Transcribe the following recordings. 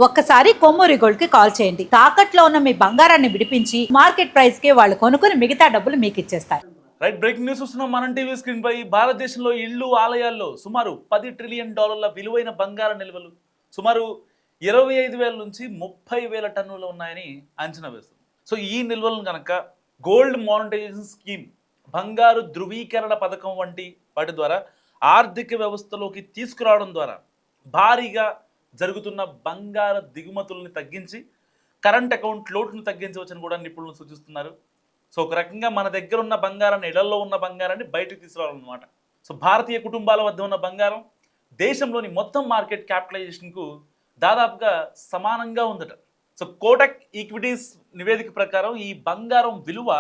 ఒక్కసారి కొమ్మూరి గోల్డ్ కి కాల్ చేయండి. తాకట్లో ఉన్న మీ బంగారాన్ని విడిపించి మార్కెట్ ప్రైస్ కి వాళ్ళు కొనుక్కుని మిగతా డబ్బులు మీకు ఇచ్చేస్తారు. రైట్, బ్రేకింగ్ న్యూస్ వస్తున్నాం మనం టీవీ స్క్రీన్ పై. భారతదేశంలో ఇళ్ళు ఆలయాల్లో సుమారు $10 ట్రిలియన్ విలువైన బంగార నిల్వలు సుమారు 25,000 నుంచి 30,000 టన్నులు ఉన్నాయని అంచనా వేస్తుంది. సో ఈ నిల్వలను కనుక గోల్డ్ మానిటైజేషన్ స్కీమ్, బంగారు ధృవీకరణ పథకం వంటి వాటి ద్వారా ఆర్థిక వ్యవస్థలోకి తీసుకురావడం ద్వారా భారీగా జరుగుతున్న బంగార దిగుమతుల్ని తగ్గించి కరెంట్ అకౌంట్ లోటును తగ్గించవచ్చని కూడా నిపుణులు సూచిస్తున్నారు. సో ఒక రకంగా మన దగ్గర ఉన్న బంగారాన్ని, ఇళ్లలో ఉన్న బంగారాన్ని బయటకు తీసుకురావాలన్నమాట. సో భారతీయ కుటుంబాల వద్ద ఉన్న బంగారం దేశంలోని మొత్తం మార్కెట్ క్యాపిటలైజేషన్కు దాదాపుగా సమానంగా ఉందట. సో కోటక్ ఈక్విటీస్ నివేదిక ప్రకారం ఈ బంగారం విలువ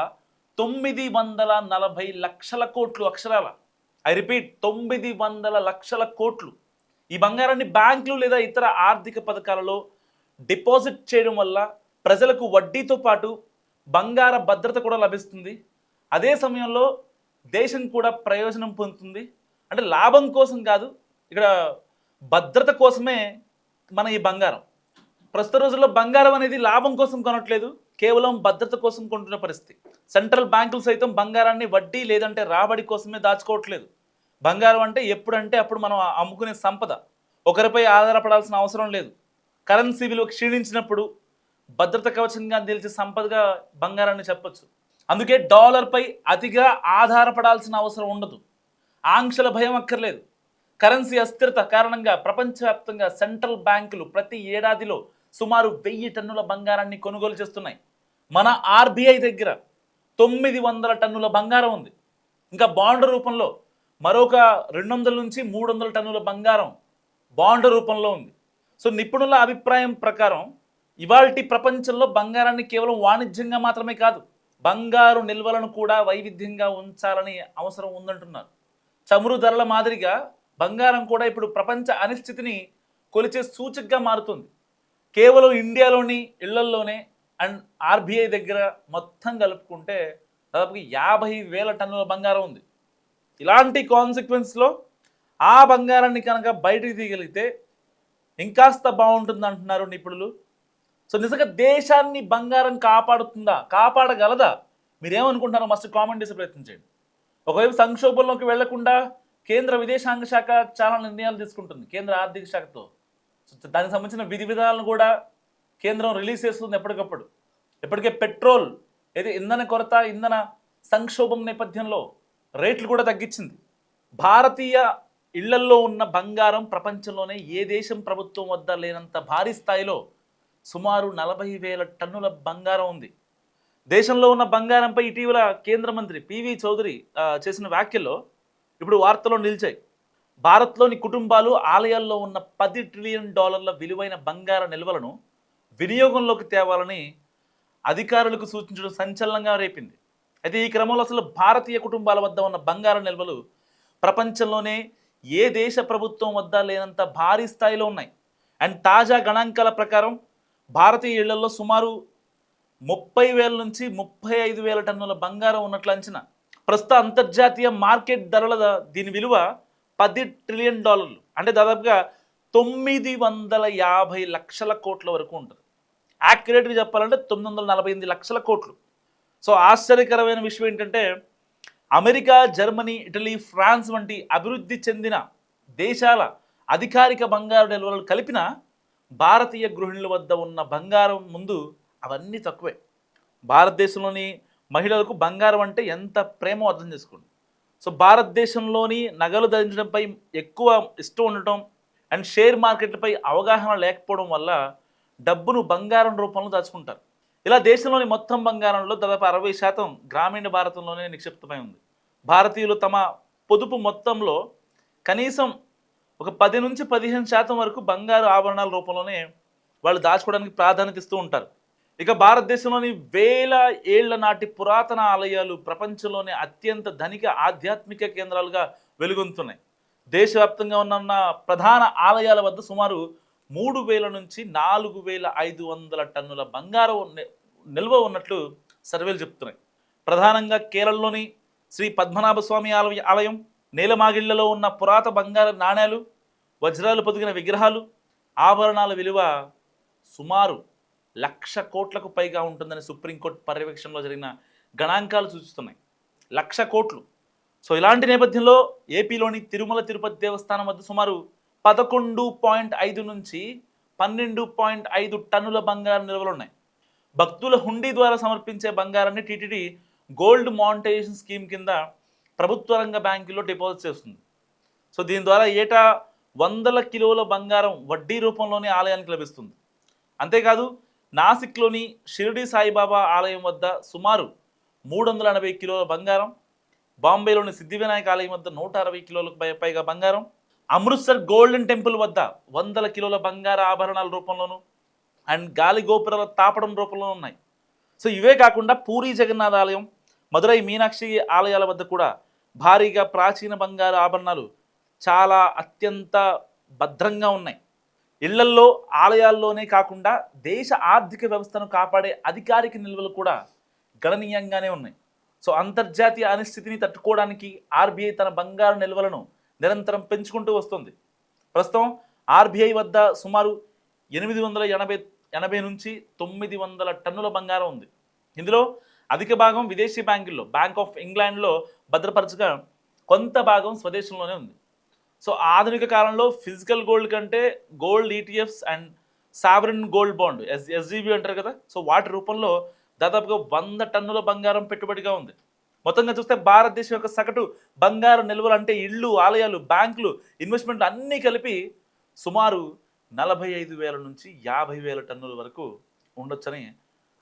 940 లక్షల కోట్లు. అక్షరాల ఐ రిపీట్, 900 లక్షల కోట్లు. ఈ బంగారాన్ని బ్యాంకులు లేదా ఇతర ఆర్థిక పథకాలలో డిపాజిట్ చేయడం వల్ల ప్రజలకు వడ్డీతో పాటు బంగార భద్రత కూడా లభిస్తుంది. అదే సమయంలో దేశం కూడా ప్రయోజనం పొందుతుంది. అంటే లాభం కోసం కాదు, ఇక్కడ భద్రత కోసమే మన ఈ బంగారం. ప్రస్తుత రోజుల్లో బంగారం అనేది లాభం కోసం కొనట్లేదు, కేవలం భద్రత కోసం కొంటున్న పరిస్థితి. సెంట్రల్ బ్యాంకులు సైతం బంగారాన్ని వడ్డీ లేదంటే రాబడి కోసమే దాచుకోవట్లేదు. బంగారం అంటే ఎప్పుడంటే అప్పుడు మనం అమ్ముకునే సంపద, ఒకరిపై ఆధారపడాల్సిన అవసరం లేదు. కరెన్సీ విలువ క్షీణించినప్పుడు భద్రత కవచంగా నిలిచే సంపదగా బంగారాన్ని చెప్పొచ్చు. అందుకే డాలర్పై అతిగా ఆధారపడాల్సిన అవసరం ఉండదు, ఆంక్షల భయం అక్కర్లేదు. కరెన్సీ అస్థిరత కారణంగా ప్రపంచవ్యాప్తంగా సెంట్రల్ బ్యాంకులు ప్రతి ఏడాదిలో సుమారు 1000 టన్నుల బంగారాన్ని కొనుగోలు చేస్తున్నాయి. మన ఆర్బీఐ దగ్గర 900 టన్నుల బంగారం ఉంది. ఇంకా బాండ్ రూపంలో మరొక 200 నుంచి 300 టన్నుల బంగారం బాండ్ రూపంలో ఉంది. సో నిపుణుల అభిప్రాయం ప్రకారం ఇవాల్టి ప్రపంచంలో బంగారాన్ని కేవలం వాణిజ్యంగా మాత్రమే కాదు, బంగారు నిల్వలను కూడా వైవిధ్యంగా ఉంచాలని అవసరం ఉందంటున్నారు. చమురు ధరల మాదిరిగా బంగారం కూడా ఇప్పుడు ప్రపంచ అనిశ్చితిని కొలిచే సూచికగా మారుతుంది. కేవలం ఇండియాలోని ఇళ్లల్లోనే అండ్ ఆర్బీఐ దగ్గర మొత్తం కలుపుకుంటే దాదాపుగా 50,000 టన్నుల బంగారం ఉంది. ఇలాంటి కాన్సిక్వెన్స్లో ఆ బంగారాన్ని కనుక బయటికి తీయగలిగితే ఇంకాస్త బాగుంటుంది అంటున్నారు నిపుణులు. సో నిజంగా దేశాన్ని బంగారం కాపాడుతుందా, కాపాడగలదా? మీరేమనుకుంటున్నారో మస్ట్ కామెంట్ చేసే ప్రయత్నం చేయండి. ఒకవైపు సంక్షోభంలోకి వెళ్లకుండా కేంద్ర విదేశాంగ శాఖ చాలా నిర్ణయాలు తీసుకుంటుంది కేంద్ర ఆర్థిక శాఖతో. దానికి సంబంధించిన విధి విధానాలను కూడా కేంద్రం రిలీజ్ చేస్తుంది ఎప్పటికప్పుడు. ఇప్పటికే పెట్రోల్ ఏది ఇంధన కొరత, ఇంధన సంక్షోభం నేపథ్యంలో రేట్లు కూడా తగ్గించింది. భారతీయ ఇళ్లల్లో ఉన్న బంగారం ప్రపంచంలోనే ఏ దేశం ప్రభుత్వం వద్ద లేనంత భారీ స్థాయిలో సుమారు 40,000 టన్నుల బంగారం ఉంది. దేశంలో ఉన్న బంగారంపై ఇటీవల కేంద్ర మంత్రి పివి చౌదరి చేసిన వ్యాఖ్యల్లో ఇప్పుడు వార్తలో నిలిచాయి. భారత్లోని కుటుంబాలు ఆలయాల్లో ఉన్న $10 ట్రిలియన్ విలువైన బంగార నిల్వలను వినియోగంలోకి తేవాలని అధికారులకు సూచించడం సంచలనంగా రేపింది. అయితే ఈ క్రమంలో అసలు భారతీయ కుటుంబాల వద్ద ఉన్న బంగార నిల్వలు ప్రపంచంలోనే ఏ దేశ ప్రభుత్వం వద్ద లేనంత భారీ స్థాయిలో ఉన్నాయి. అండ్ తాజా గణాంకాల ప్రకారం భారతీయ ఇళ్లలో సుమారు 30,000 నుంచి 35,000 టన్నుల బంగారం ఉన్నట్లు అంచనా. ప్రస్తుత అంతర్జాతీయ మార్కెట్ ధరల దీని విలువ $10 ట్రిలియన్, అంటే దాదాపుగా 950 లక్షల కోట్ల వరకు ఉంటుంది. యాక్యురేట్గా చెప్పాలంటే 948 లక్షల కోట్లు. సో ఆశ్చర్యకరమైన విషయం ఏంటంటే అమెరికా, జర్మనీ, ఇటలీ, ఫ్రాన్స్ వంటి అభివృద్ధి చెందిన దేశాల అధికారిక బంగారు నిల్వలు కలిపిన భారతీయ గృహిణుల వద్ద ఉన్న బంగారం ముందు అవన్నీ తక్కువే. భారతదేశంలోని మహిళలకు బంగారం అంటే ఎంత ప్రేమో అర్థం చేసుకోండి. సో భారతదేశంలోని నగలు ధరించడంపై ఎక్కువ ఇష్టం ఉండటం అండ్ షేర్ మార్కెట్లపై అవగాహన లేకపోవడం వల్ల డబ్బును బంగారం రూపంలో దాచుకుంటారు. ఇలా దేశంలోని మొత్తం బంగారంలో దాదాపు 60% గ్రామీణ భారతంలోనే నిక్షిప్తమై ఉంది. భారతీయులు తమ పొదుపు మొత్తంలో కనీసం ఒక 10 నుంచి 15% వరకు బంగారు ఆభరణాల రూపంలోనే వాళ్ళు దాచుకోవడానికి ప్రాధాన్యత ఇస్తూ ఉంటారు. ఇక భారతదేశంలోని వేల ఏళ్ల నాటి పురాతన ఆలయాలు ప్రపంచంలోనే అత్యంత ధనిక ఆధ్యాత్మిక కేంద్రాలుగా వెలుగొందుతున్నాయి. దేశవ్యాప్తంగా ఉన్న ప్రధాన ఆలయాల వద్ద సుమారు 3,000 నుంచి 4,500 టన్నుల బంగారం నిల్వ ఉన్నట్లు సర్వేలు చెప్తున్నాయి. ప్రధానంగా కేరళలోని శ్రీ పద్మనాభ స్వామి ఆలయం, నేలమాగిళ్లలో ఉన్న పురాత బంగారు నాణేలు, వజ్రాలు పొదిగిన విగ్రహాలు, ఆభరణాల విలువ సుమారు 1,00,000 కోట్లకు పైగా ఉంటుందని సుప్రీంకోర్టు పర్యవేక్షణలో జరిగిన గణాంకాలు సూచిస్తున్నాయి. 1,00,000 కోట్లు. సో ఇలాంటి నేపథ్యంలో ఏపీలోని తిరుమల తిరుపతి దేవస్థానం వద్ద సుమారు 11.5 నుంచి 12.5 టన్నుల బంగారం నిల్వలు ఉన్నాయి. భక్తుల హుండీ ద్వారా సమర్పించే బంగారాన్ని టీటీడీ గోల్డ్ మానిటైజేషన్ స్కీమ్ కింద ప్రభుత్వ రంగ బ్యాంకుల్లో డిపాజిట్ చేస్తుంది. సో దీని ద్వారా ఏటా 100 కిలోల బంగారం వడ్డీ రూపంలోనే ఆలయానికి లభిస్తుంది. అంతేకాదు నాసిక్లోని షిరిడి సాయిబాబా ఆలయం వద్ద సుమారు 380 కిలోల బంగారం, బాంబేలోని సిద్ధివినాయక ఆలయం వద్ద 160 కిలోలకు పైగా బంగారం, అమృత్సర్ గోల్డెన్ టెంపుల్ వద్ద 100 కిలోల బంగార ఆభరణాల రూపంలోనూ అండ్ గాలి గోపురాల తాపడం రూపంలో ఉన్నాయి. సో ఇవే కాకుండా పూరీ జగన్నాథ ఆలయం, మదురై మీనాక్షి ఆలయాల వద్ద కూడా భారీగా ప్రాచీన బంగారు ఆభరణాలు చాలా అత్యంత భద్రంగా ఉన్నాయి. ఇళ్లల్లో ఆలయాల్లోనే కాకుండా దేశ ఆర్థిక వ్యవస్థను కాపాడే అధికారిక నిల్వలు కూడా గణనీయంగానే ఉన్నాయి. సో అంతర్జాతీయ అనిశ్చితిని తట్టుకోవడానికి ఆర్బీఐ తన బంగారు నిల్వలను నిరంతరం పెంచుకుంటూ వస్తుంది. ప్రస్తుతం ఆర్బీఐ వద్ద సుమారు 880 నుంచి 900 టన్నుల బంగారం ఉంది. ఇందులో అధిక భాగం విదేశీ బ్యాంకుల్లో బ్యాంక్ ఆఫ్ ఇంగ్లాండ్లో భద్రపరచగా కొంత భాగం స్వదేశంలోనే ఉంది. సో ఆధునిక కాలంలో ఫిజికల్ గోల్డ్ కంటే gold ETFs and sovereign gold bond SGB అంటారు కదా, సో వాటి రూపంలో దాదాపుగా 100 టన్నుల బంగారం పెట్టుబడిగా ఉంది. మొత్తంగా చూస్తే భారతదేశం యొక్క సగటు బంగారు నిల్వలు అంటే ఇళ్ళు, ఆలయాలు, బ్యాంకులు, ఇన్వెస్ట్మెంట్లు అన్నీ కలిపి సుమారు 45,000 నుంచి 50,000 టన్నుల వరకు ఉండొచ్చని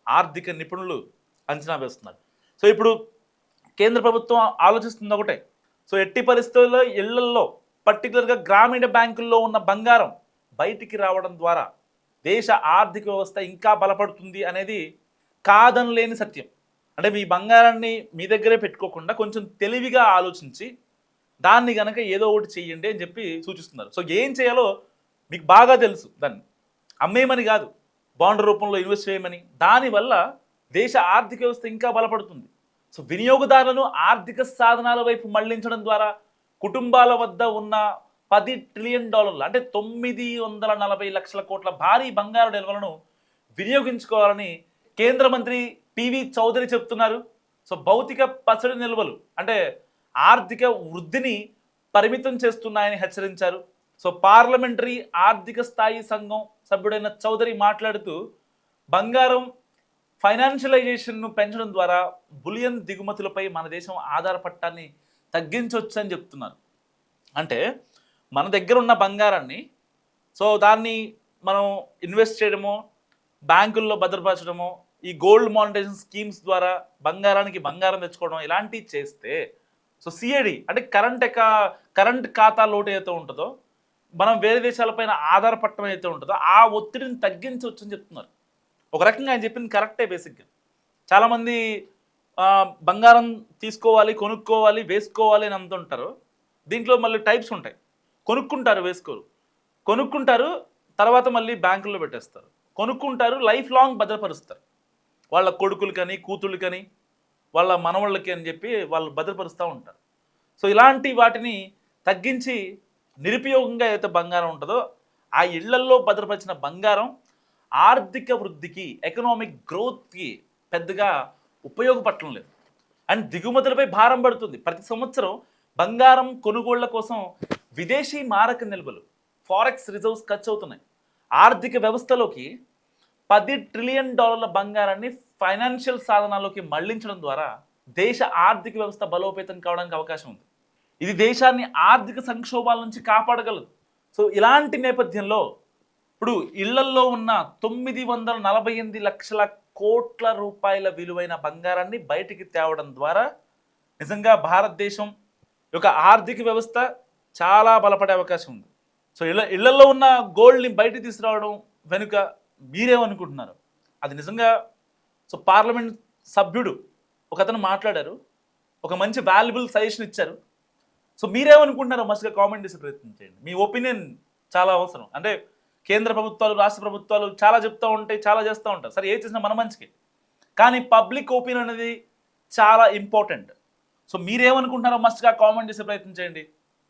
ఆర్థిక నిపుణులు అంచనా వేస్తున్నారు. సో ఇప్పుడు కేంద్ర ప్రభుత్వం ఆలోచిస్తుంది ఒకటే, సో ఎట్టి పరిస్థితుల్లో ఇళ్లల్లో పర్టికులర్గా గ్రామీణ బ్యాంకుల్లో ఉన్న బంగారం బయటికి రావడం ద్వారా దేశ ఆర్థిక వ్యవస్థ ఇంకా బలపడుతుంది అనేది కాదనలేని సత్యం. అంటే మీ బంగారాన్ని మీ దగ్గరే పెట్టుకోకుండా కొంచెం తెలివిగా ఆలోచించి దాన్ని కనుక ఏదో ఒకటి చెయ్యండి అని చెప్పి సూచిస్తున్నారు. సో ఏం చేయాలో మీకు బాగా తెలుసు. దాన్ని అమ్మేయమని కాదు, బాండ్ రూపంలో ఇన్వెస్ట్ చేయమని. దానివల్ల దేశ ఆర్థిక వ్యవస్థ ఇంకా బలపడుతుంది. సో వినియోగదారులను ఆర్థిక సాధనాల వైపు మళ్లించడం ద్వారా కుటుంబాల వద్ద ఉన్న $10 ట్రిలియన్ అంటే 940 లక్షల కోట్ల భారీ బంగారు నిల్వలను వినియోగించుకోవాలని కేంద్ర మంత్రి పివి చౌదరి చెప్తున్నారు. సో భౌతిక పసడి నిల్వలు అంటే ఆర్థిక వృద్ధిని పరిమితం చేస్తున్నాయని హెచ్చరించారు. సో పార్లమెంటరీ ఆర్థిక స్థాయి సంఘం సభ్యుడైన చౌదరి మాట్లాడుతూ బంగారం ఫైనాన్షియలైజేషన్ను పెంచడం ద్వారా బులియన్ దిగుమతులపై మన దేశం ఆధారపడటాన్ని తగ్గించవచ్చు అని చెప్తున్నారు. అంటే మన దగ్గర ఉన్న బంగారాన్ని సో దాన్ని మనం ఇన్వెస్ట్ చేయడమో, బ్యాంకుల్లో భద్రపరచడమో, ఈ గోల్డ్ మానిటైజేషన్ స్కీమ్స్ ద్వారా బంగారానికి బంగారం తెచ్చుకోవడం ఇలాంటివి చేస్తే సో సిఐడి అంటే కరెంట్ ఖాతా లోటు ఏదైతే ఉంటుందో, మనం వేరే దేశాలపైన ఆధారపడటం అయితే ఉంటుందో ఆ ఒత్తిడిని తగ్గించవచ్చు అని చెప్తున్నారు. ఒక రకంగా ఆయన చెప్పింది కరెక్టే. బేసిక్గా చాలామంది బంగారం తీసుకోవాలి, కొనుక్కోవాలి, వేసుకోవాలి అని అంటుంటారు. దీంట్లో మళ్ళీ టైప్స్ ఉంటాయి. కొనుక్కుంటారు, వేసుకోరు. కొనుక్కుంటారు, తర్వాత మళ్ళీ బ్యాంకుల్లో పెట్టేస్తారు. కొనుక్కుంటారు, లైఫ్ లాంగ్ భద్రపరుస్తారు. వాళ్ళ కొడుకులకని, కూతుళ్ళకని, వాళ్ళ మనవాళ్ళకి అని చెప్పి వాళ్ళు భద్రపరుస్తూ ఉంటారు. సో ఇలాంటి వాటిని తగ్గించి నిరుపయోగంగా ఏదైతే బంగారం ఉంటుందో ఆ ఇళ్లల్లో భద్రపరిచిన బంగారం ఆర్థిక వృద్ధికి, ఎకనామిక్ గ్రోత్కి పెద్దగా ఉపయోగపడటం లేదు. అండ్ దిగుమతులపై భారం పడుతుంది. ప్రతి సంవత్సరం బంగారం కొనుగోళ్ల కోసం విదేశీ మారక నిల్వలు, ఫారెక్స్ రిజర్వ్స్ ఖర్చు అవుతున్నాయి. ఆర్థిక వ్యవస్థలోకి $10 ట్రిలియన్ బంగారాన్ని ఫైనాన్షియల్ సాధనాల్లోకి మళ్లించడం ద్వారా దేశ ఆర్థిక వ్యవస్థ బలోపేతం కావడానికి అవకాశం ఉంది. ఇది దేశాన్ని ఆర్థిక సంక్షోభాల నుంచి కాపాడగలదు. సో ఇలాంటి నేపథ్యంలో ఇప్పుడు ఇళ్లల్లో ఉన్న 948 లక్షల కోట్ల రూపాయల విలువైన బంగారాన్ని బయటికి తేవడం ద్వారా నిజంగా భారతదేశం యొక్క ఆర్థిక వ్యవస్థ చాలా బలపడే అవకాశం ఉంది. సో ఇళ్లలో ఉన్న గోల్డ్ని బయటికి తీసుకురావడం వెనుక మీరేమనుకుంటున్నారు? అది నిజంగా సో పార్లమెంట్ సభ్యుడు ఒక అతను మాట్లాడారు, ఒక మంచి వాల్యుబుల్ సజెషన్ ఇచ్చారు. సో మీరేమనుకుంటున్నారో మస్తుగా కామెంట్ చేసే ప్రయత్నం చేయండి. మీ ఒపీనియన్ చాలా అవసరం. అంటే కేంద్ర ప్రభుత్వాలు, రాష్ట్ర ప్రభుత్వాలు చాలా చెప్తూ ఉంటాయి, చాలా చేస్తూ ఉంటారు. సరే, ఏ చేసినా మన మంచికి. కానీ పబ్లిక్ ఒపీనియన్ అనేది చాలా ఇంపార్టెంట్. సో మీరేమనుకుంటున్నారో మస్తుగా కామెంట్ చేసే ప్రయత్నం చేయండి.